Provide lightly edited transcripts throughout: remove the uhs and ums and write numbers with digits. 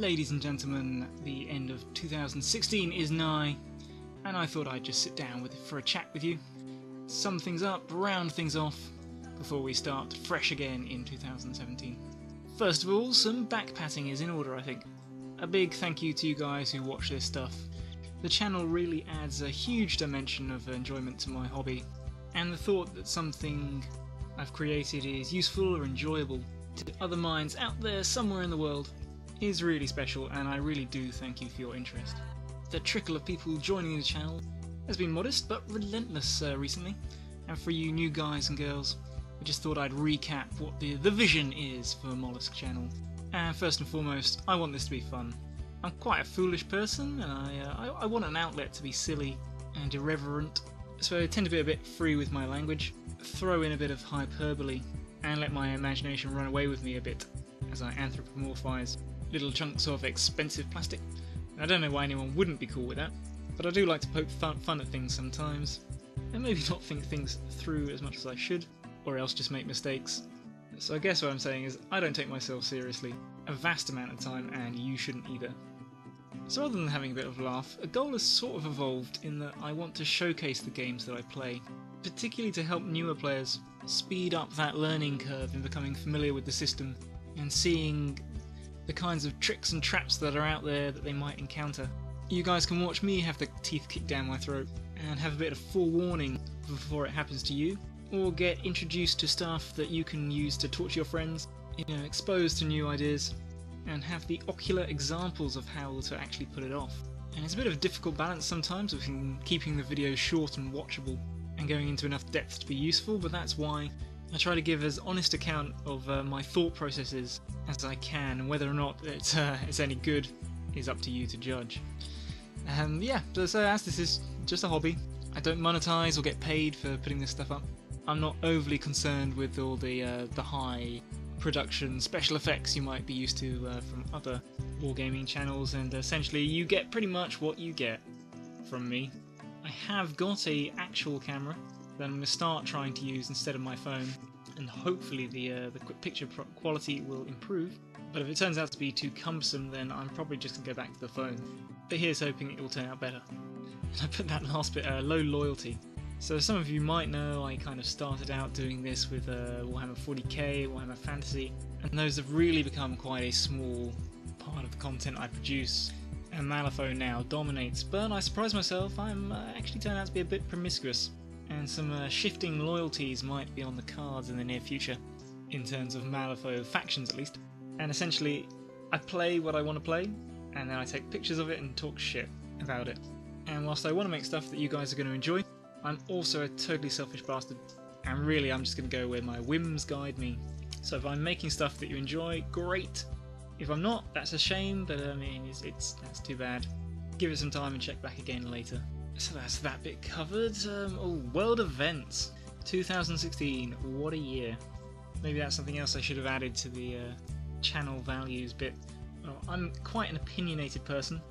Ladies and gentlemen, the end of 2016 is nigh, and I thought I'd just sit down for a chat with you, sum things up, round things off, before we start fresh again in 2017. First of all, some back patting is in order, I think. A big thank you to you guys who watch this stuff. The channel really adds a huge dimension of enjoyment to my hobby, and the thought that something I've created is useful or enjoyable to other minds out there somewhere in the world is really special, and I really do thank you for your interest. The trickle of people joining the channel has been modest but relentless recently, and for you new guys and girls, I just thought I'd recap what the vision is for Mollusk Channel. And first and foremost, I want this to be fun. I'm quite a foolish person, and I want an outlet to be silly and irreverent, so I tend to be a bit free with my language, throw in a bit of hyperbole, and let my imagination run away with me a bit as I anthropomorphise little chunks of expensive plastic. I don't know why anyone wouldn't be cool with that, but I do like to poke fun at things sometimes, and maybe not think things through as much as I should, or else just make mistakes. So I guess what I'm saying is I don't take myself seriously a vast amount of time, and you shouldn't either. So other than having a bit of a laugh, a goal has sort of evolved in that I want to showcase the games that I play, particularly to help newer players speed up that learning curve in becoming familiar with the system and seeing the kinds of tricks and traps that are out there that they might encounter. You guys can watch me have the teeth kicked down my throat and have a bit of forewarning before it happens to you, or get introduced to stuff that you can use to talk to your friends, exposed to new ideas, and have the ocular examples of how to actually put it off. And it's a bit of a difficult balance sometimes between keeping the videos short and watchable and going into enough depth to be useful, but that's why I try to give as honest account of my thought processes as I can, and whether or not it's any good is up to you to judge. Yeah, so as this is just a hobby, I don't monetize or get paid for putting this stuff up. I'm not overly concerned with all the high production special effects you might be used to from other wargaming channels, and essentially you get pretty much what you get from me. I have got a actual camera that I'm going to start trying to use instead of my phone, and hopefully the picture quality will improve, but if it turns out to be too cumbersome, then I'm probably just going to go back to the phone. But here's hoping it will turn out better. And I put that last bit, low loyalty. So some of you might know I kind of started out doing this with Warhammer 40k, Warhammer Fantasy, and those have really become quite a small part of the content I produce, and Malifaux now dominates. But I surprised myself, I'm actually turned out to be a bit promiscuous, and some shifting loyalties might be on the cards in the near future, in terms of Malifaux factions at least. And essentially, I play what I want to play, and then I take pictures of it and talk shit about it. And whilst I want to make stuff that you guys are going to enjoy, I'm also a totally selfish bastard, and really I'm just going to go where my whims guide me. So if I'm making stuff that you enjoy, great. If I'm not, that's a shame, but I mean, that's too bad. Give it some time and check back again later. So that's that bit covered. World events. 2016, what a year. Maybe that's something else I should have added to the channel values bit. Well, I'm quite an opinionated person,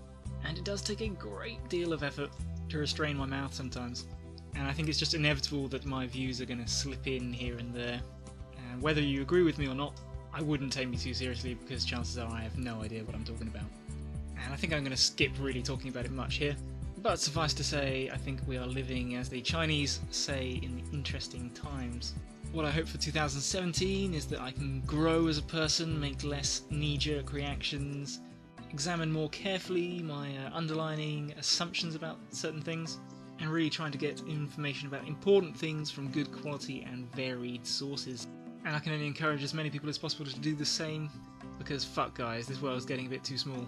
and it does take a great deal of effort to restrain my mouth sometimes. And I think it's just inevitable that my views are going to slip in here and there. And whether you agree with me or not, I wouldn't take me too seriously, because chances are I have no idea what I'm talking about. And I think I'm going to skip really talking about it much here. But suffice to say, I think we are living, as the Chinese say, in interesting times. What I hope for 2017 is that I can grow as a person, make less knee-jerk reactions, examine more carefully my underlying assumptions about certain things, and really trying to get information about important things from good quality and varied sources. And I can only encourage as many people as possible to do the same, because fuck guys, this world's getting a bit too small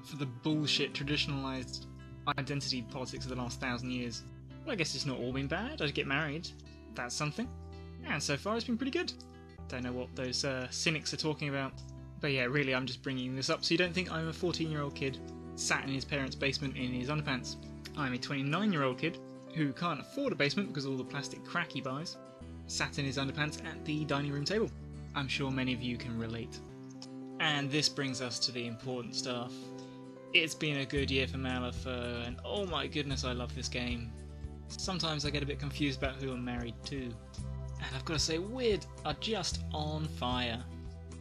for the bullshit traditionalised identity politics of the last 1,000 years. Well, I guess it's not all been bad. I get married, that's something, and so far it's been pretty good. Don't know what those cynics are talking about, but yeah, really I'm just bringing this up so you don't think I'm a 14-year-old kid sat in his parents' basement in his underpants. I'm a 29-year-old kid who can't afford a basement because of all the plastic crap he buys, sat in his underpants at the dining room table. I'm sure many of you can relate. And this brings us to the important stuff. It's been a good year for Mammoth, and oh my goodness, I love this game. Sometimes I get a bit confused about who I'm married to. And I've got to say, Weird are just on fire.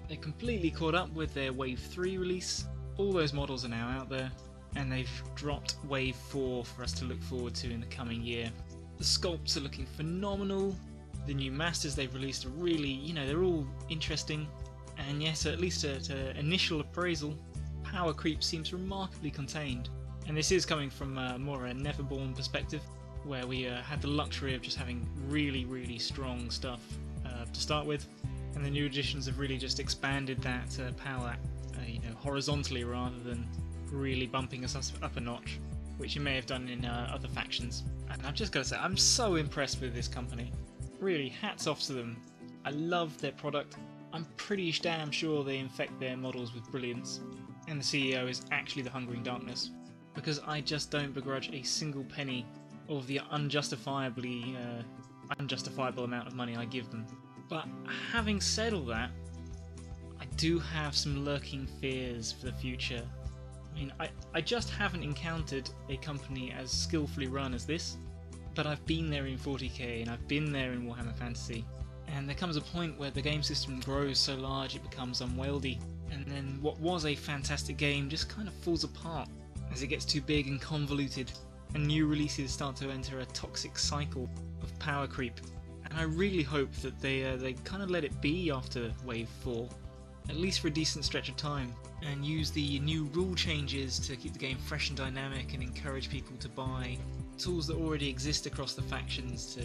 They're completely caught up with their Wave 3 release, all those models are now out there, and they've dropped Wave 4 for us to look forward to in the coming year. The sculpts are looking phenomenal, the new masters they've released are really, they're all interesting, and yes, at least to initial appraisal, power creep seems remarkably contained. And this is coming from more a Neverborn perspective, where we had the luxury of just having really strong stuff to start with, and the new additions have really just expanded that power horizontally rather than really bumping us up a notch, which you may have done in other factions. And I've just got to say, I'm so impressed with this company. Really, hats off to them. I love their product. I'm pretty damn sure they infect their models with brilliance, and the CEO is actually the Hungering Darkness, because I just don't begrudge a single penny of the unjustifiable amount of money I give them. But having said all that, I do have some lurking fears for the future. I mean, I just haven't encountered a company as skillfully run as this, but I've been there in 40k and I've been there in Warhammer Fantasy, and there comes a point where the game system grows so large it becomes unwieldy, and then what was a fantastic game just kind of falls apart as it gets too big and convoluted, and new releases start to enter a toxic cycle of power creep. And I really hope that they kind of let it be after Wave 4, at least for a decent stretch of time, and use the new rule changes to keep the game fresh and dynamic and encourage people to buy tools that already exist across the factions to,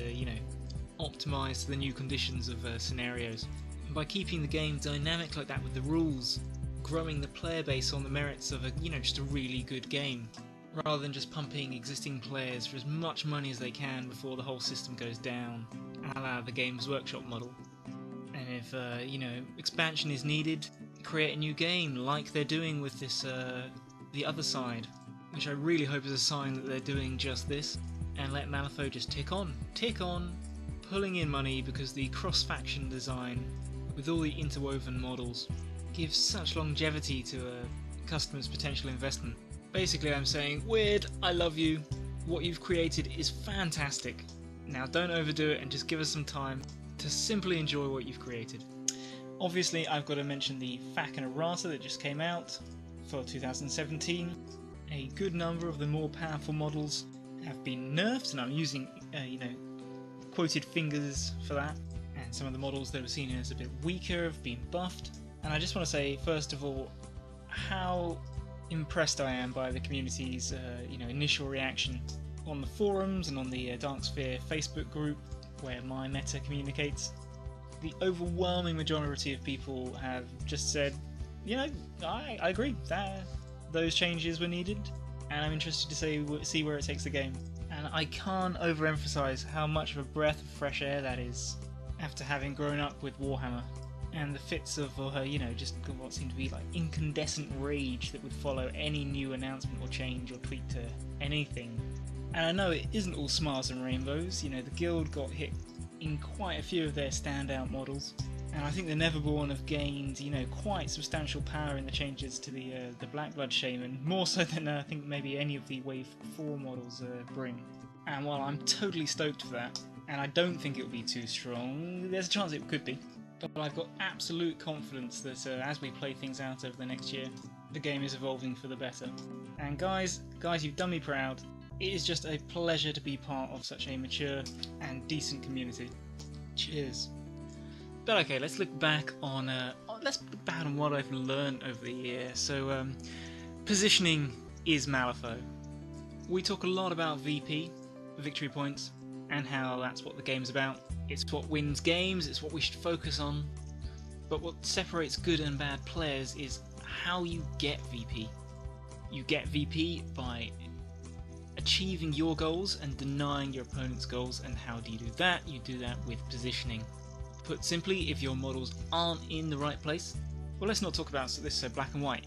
optimize to the new conditions of scenarios. And by keeping the game dynamic like that with the rules, growing the player base on the merits of just a really good game, rather than just pumping existing players for as much money as they can before the whole system goes down, a la the Games Workshop model. And if expansion is needed, create a new game like they're doing with this the other side, which I really hope is a sign that they're doing just this, and let Malifaux just tick on, pulling in money, because the cross-faction design with all the interwoven models gives such longevity to a customer's potential investment. Basically, I'm saying, Weird, I love you, what you've created is fantastic, now don't overdo it and just give us some time to simply enjoy what you've created. Obviously, I've got to mention the FAQ and errata that just came out for 2017. A good number of the more powerful models have been nerfed, and I'm using, quoted fingers for that. And some of the models that were seen as a bit weaker have been buffed. And I just want to say, first of all, how impressed I am by the community's, initial reaction on the forums and on the Dark Sphere Facebook group, where my meta communicates. The overwhelming majority of people have just said, I agree that those changes were needed, and I'm interested to see where it takes the game. And I can't overemphasize how much of a breath of fresh air that is, after having grown up with Warhammer, and the fits of just what seemed to be like incandescent rage that would follow any new announcement or change or tweak to anything. And I know it isn't all smiles and rainbows. The guild got hit in quite a few of their standout models, and I think the Neverborn have gained, quite substantial power in the changes to the Blackblood Shaman, more so than I think maybe any of the Wave 4 models bring. And while I'm totally stoked for that, and I don't think it'll be too strong, there's a chance it could be, but I've got absolute confidence that as we play things out over the next year, the game is evolving for the better. And guys, you've done me proud. It is just a pleasure to be part of such a mature and decent community. Cheers. But okay, let's look back on what I've learned over the year. So, positioning is Malifaux. We talk a lot about VP, victory points, and how that's what the game's about. It's what wins games, it's what we should focus on. But what separates good and bad players is how you get VP. You get VP by achieving your goals and denying your opponent's goals, and how do you do that? You do that with positioning. Put simply, if your models aren't in the right place, well, let's not talk about this so black and white.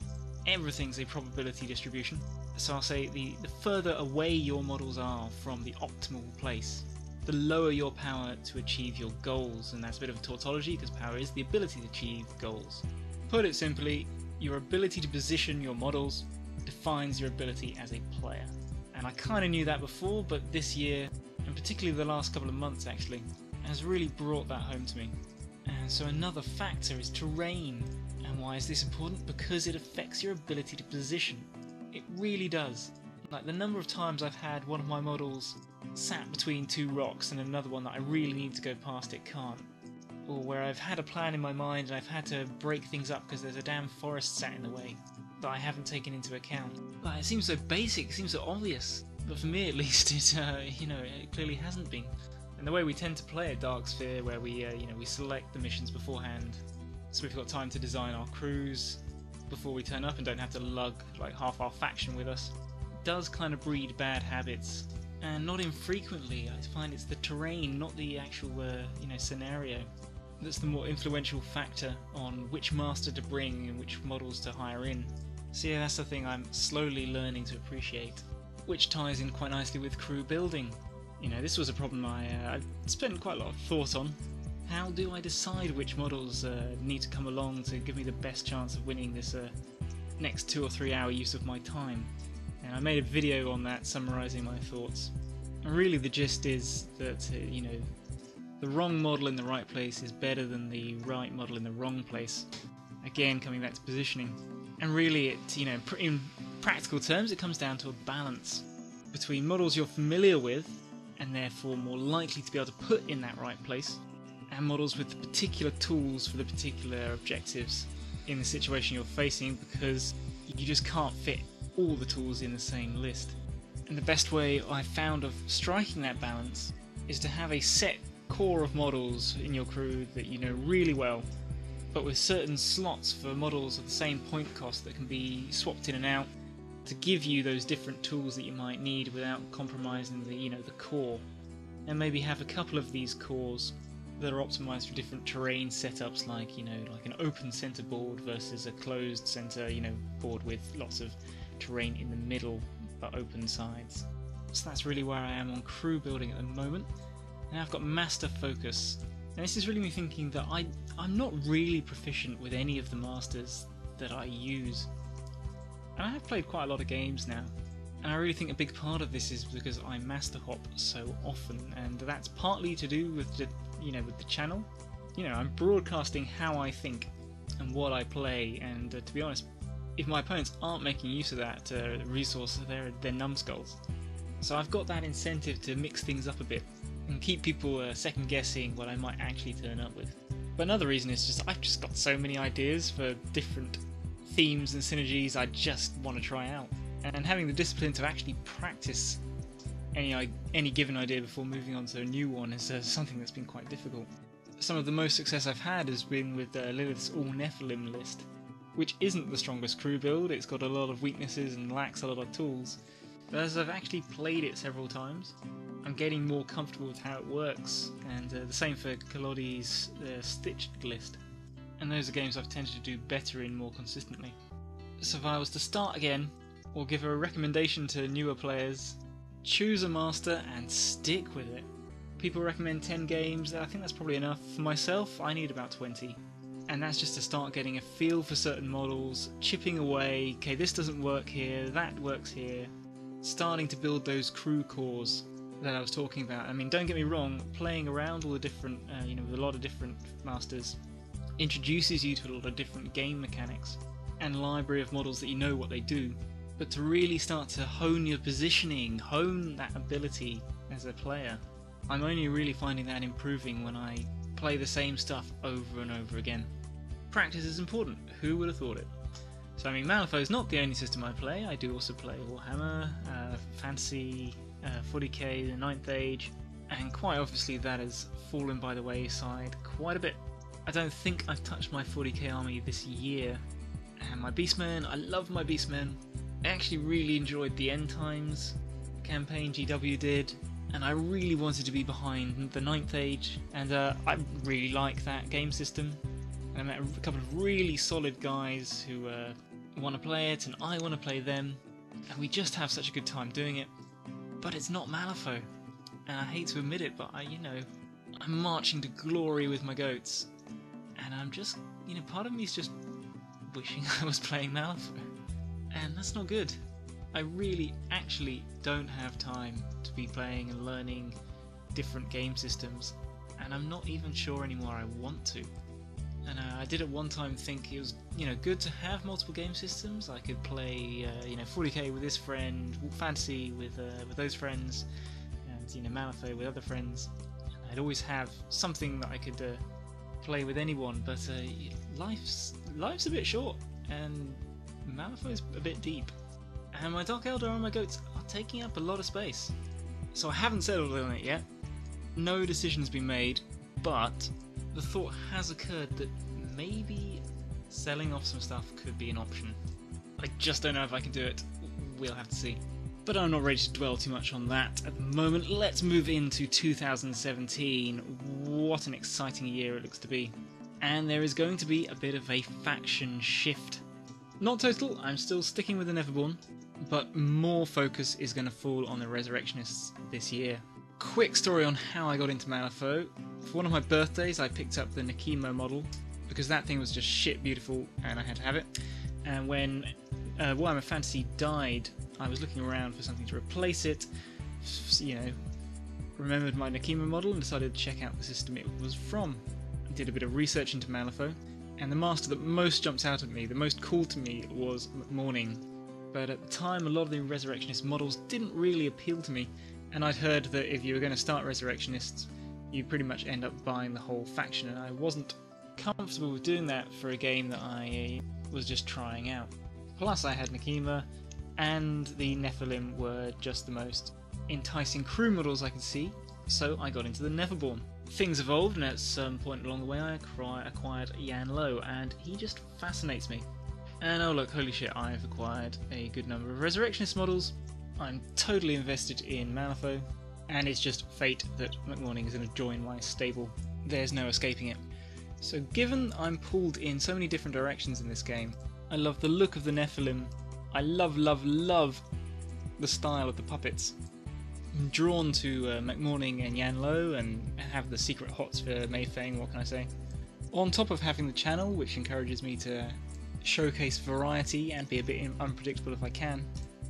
Everything's a probability distribution. So I'll say the further away your models are from the optimal place, the lower your power to achieve your goals, and that's a bit of a tautology because power is the ability to achieve goals. Put it simply, your ability to position your models defines your ability as a player. And I kind of knew that before, but this year, and particularly the last couple of months actually, has really brought that home to me. And so another factor is terrain. And why is this important? Because it affects your ability to position. It really does. Like the number of times I've had one of my models sat between two rocks and another one that I really need to go past it can't. Or where I've had a plan in my mind and I've had to break things up because there's a damn forest sat in the way that I haven't taken into account. Like, it seems so basic, it seems so obvious, but for me at least it clearly hasn't been. And the way we tend to play at Dark Sphere, where we select the missions beforehand, so we've got time to design our crews before we turn up and don't have to lug like half our faction with us, does kind of breed bad habits. And not infrequently I find it's the terrain, not the actual scenario, that's the more influential factor on which master to bring and which models to hire in. So yeah, that's the thing I'm slowly learning to appreciate, which ties in quite nicely with crew building. This was a problem I spent quite a lot of thought on. How do I decide which models need to come along to give me the best chance of winning this next 2 or 3 hour use of my time? And I made a video on that summarising my thoughts. And really the gist is that the wrong model in the right place is better than the right model in the wrong place. Again, coming back to positioning. And really in practical terms, it comes down to a balance between models you're familiar with and therefore more likely to be able to put in that right place, and models with the particular tools for the particular objectives in the situation you're facing, because you just can't fit all the tools in the same list. And the best way I've found of striking that balance is to have a set core of models in your crew that you know really well, but with certain slots for models of the same point cost that can be swapped in and out to give you those different tools that you might need without compromising the core. And maybe have a couple of these cores that are optimized for different terrain setups, like an open center board versus a closed center board with lots of terrain in the middle but open sides. So that's really where I am on crew building at the moment. Now I've got master focus, and this is really me thinking that I'm not really proficient with any of the masters that I use. And I have played quite a lot of games now, and I really think a big part of this is because I master hop so often, and that's partly to do with the channel. I'm broadcasting how I think and what I play, and to be honest, if my opponents aren't making use of that resource, they're numbskulls. So I've got that incentive to mix things up a bit and keep people second guessing what I might actually turn up with. But another reason is I've just got so many ideas for different themes and synergies I just want to try out, and having the discipline to actually practice any given idea before moving on to a new one is something that's been quite difficult. Some of the most success I've had has been with Lilith's All Nephilim list, which isn't the strongest crew build. It's got a lot of weaknesses and lacks a lot of tools, but as I've actually played it several times, I'm getting more comfortable with how it works, and the same for Kalodi's Stitched list. And those are games I've tended to do better in more consistently. So if I was to start again, or give a recommendation to newer players, choose a master and stick with it. People recommend 10 games, I think that's probably enough. For myself, I need about 20. And that's just to start getting a feel for certain models, chipping away, okay, this doesn't work here, that works here, starting to build those crew cores that I was talking about. I mean, don't get me wrong, playing around all the different, with a lot of different masters introduces you to a lot of different game mechanics and library of models that you know what they do, but to really start to hone your positioning, hone that ability as a player, I'm only really finding that improving when I play the same stuff over and over again. Practice is important, who would have thought it? So I mean, Mammoth Fur is not the only system I play. I do also play Warhammer, Fantasy, 40k, the 9th Age, and quite obviously that has fallen by the wayside quite a bit. I don't think I've touched my 40k army this year. And my Beastmen, I love my Beastmen. I actually really enjoyed the End Times campaign GW did, and I really wanted to be behind the 9th Age, and I really like that game system. And I met a couple of really solid guys who want to play it, and I want to play them, and we just have such a good time doing it. But it's not Malifaux, and I hate to admit it, but I'm marching to glory with my goats, and I'm just, part of me is just wishing I was playing Malifaux, and that's not good. I really actually don't have time to be playing and learning different game systems, and and I'm not even sure anymore I want to. And I did at one time think it was, good to have multiple game systems. I could play, 40k with this friend, fantasy with those friends, and Mammoth Fur with other friends. And I'd always have something that I could play with anyone. But life's a bit short, and Mammoth Fur is a bit deep. And my Dark Eldar and my goats are taking up a lot of space. So I haven't settled on it yet. No decision's been made, but the thought has occurred that maybe selling off some stuff could be an option. I just don't know if I can do it. We'll have to see. But I'm not ready to dwell too much on that at the moment. Let's move into 2017. What an exciting year it looks to be. And there is going to be a bit of a faction shift. Not total, I'm still sticking with the Neverborn, but more focus is going to fall on the Resurrectionists this year. Quick story on how I got into Mammoth Fur. For one of my birthdays I picked up the Nakimo model because that thing was just shit beautiful and I had to have it. And when Warhammer Fantasy died, I was looking around for something to replace it, remembered my Nakimo model and decided to check out the system it was from. I did a bit of research into Mammoth Fur, and the master that most jumped out at me, the most cool to me, was McMorning. But at the time a lot of the Resurrectionist models didn't really appeal to me, and I'd heard that if you were going to start Resurrectionists, you pretty much end up buying the whole faction, and I wasn't comfortable with doing that for a game that I was just trying out. Plus I had Nakima, and the Nephilim were just the most enticing crew models I could see, so I got into the Neverborn. Things evolved, and at some point along the way I acquired Yan Lo, and he just fascinates me. And oh look, holy shit, I've acquired a good number of Resurrectionist models. I'm totally invested in Mammoth Fur, and it's just fate that McMorning is going to join my stable. There's no escaping it. So given I'm pulled in so many different directions in this game, I love the look of the Nephilim, I love the style of the puppets. I'm drawn to McMorning and Yan Lo, and have the secret hots for Mei Feng, what can I say. On top of having the channel, which encourages me to showcase variety and be a bit unpredictable if I can,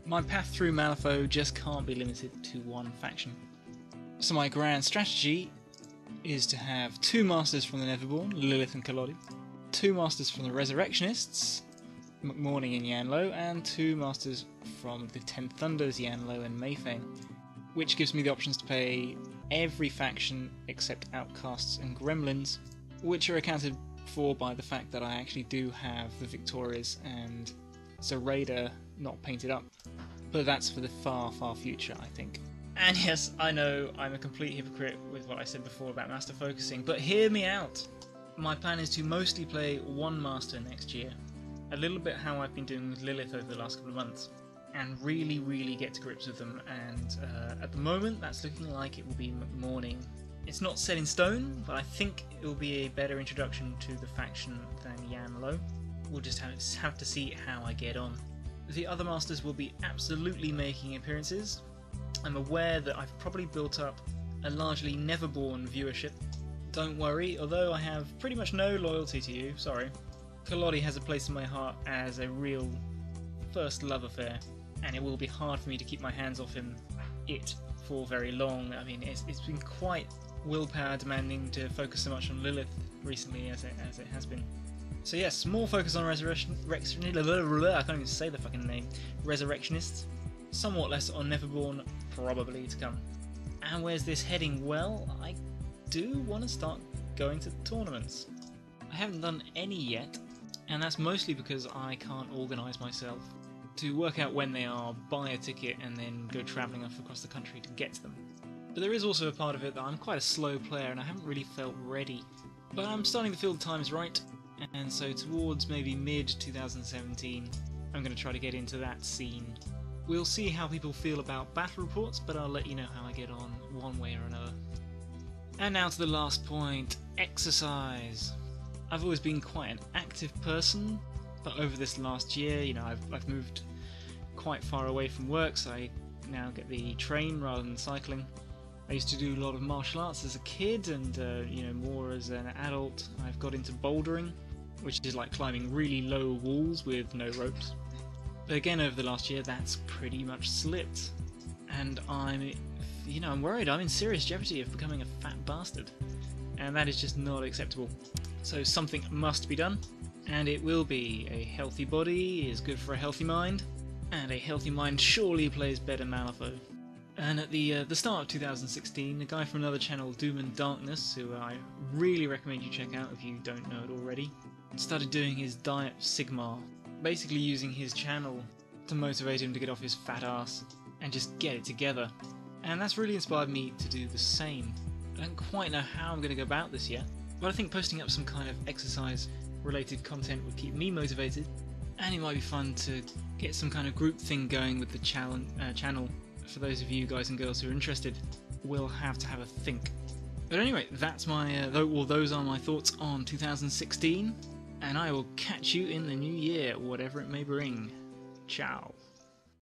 my path through Mammoth Fur just can't be limited to one faction. So my grand strategy is to have 2 masters from the Neverborn, Lilith and Kalodi, 2 masters from the Resurrectionists, McMorning and Yan Lo, and 2 masters from the 10 Thunders, Yan Lo and Mei Feng, which gives me the options to play every faction except Outcasts and Gremlins, which are accounted for by the fact that I actually do have the Victorias and Zoraida not painted up. But that's for the far, far future, I think. And yes, I know I'm a complete hypocrite with what I said before about master focusing, but hear me out! My plan is to mostly play 1 master next year, a little bit how I've been doing with Lilith over the last couple of months, and really get to grips with them, and at the moment that's looking like it will be McMorning. It's not set in stone, but I think it will be a better introduction to the faction than Yan Lo. We'll just have to see how I get on. The other masters will be absolutely making appearances. I'm aware that I've probably built up a largely Neverborn viewership. Don't worry, although I have pretty much no loyalty to you, sorry. Kalodi has a place in my heart as a real first love affair, and it will be hard for me to keep my hands off it for very long. I mean, it's been quite willpower demanding to focus so much on Lilith recently as it has been. So yes, more focus on I can't even say the fucking name, Resurrectionists. Somewhat less on Neverborn, probably to come. And where's this heading? Well, I do want to start going to tournaments. I haven't done any yet, and that's mostly because I can't organise myself to work out when they are, buy a ticket, and then go travelling off across the country to get to them. But there is also a part of it that I'm quite a slow player and I haven't really felt ready. But I'm starting to feel the time is right, and so towards maybe mid-2017, I'm going to try to get into that scene. We'll see how people feel about battle reports, but I'll let you know how I get on one way or another. And now to the last point, exercise. I've always been quite an active person, but over this last year, I've moved quite far away from work, so I now get the train rather than cycling. I used to do a lot of martial arts as a kid, and more as an adult. I've got into bouldering, which is like climbing really low walls with no ropes. But again, over the last year, that's pretty much slipped, and I'm worried I'm in serious jeopardy of becoming a fat bastard. and that is just not acceptable. So something must be done, and it will be. A healthy body is good for a healthy mind, and a healthy mind surely plays better Mammoth Fur. And at the start of 2016, a guy from another channel, Doom and Darkness, who I really recommend you check out if you don't know it already, started doing his Diet Sigmar, basically using his channel to motivate him to get off his fat ass and just get it together. And that's really inspired me to do the same. I don't quite know how I'm going to go about this yet, but I think posting up some kind of exercise related content would keep me motivated, and it might be fun to get some kind of group thing going with the channel. For those of you guys and girls who are interested, we'll have to have a think. But anyway, that's my those are my thoughts on 2016, and I will catch you in the new year, whatever it may bring. Ciao.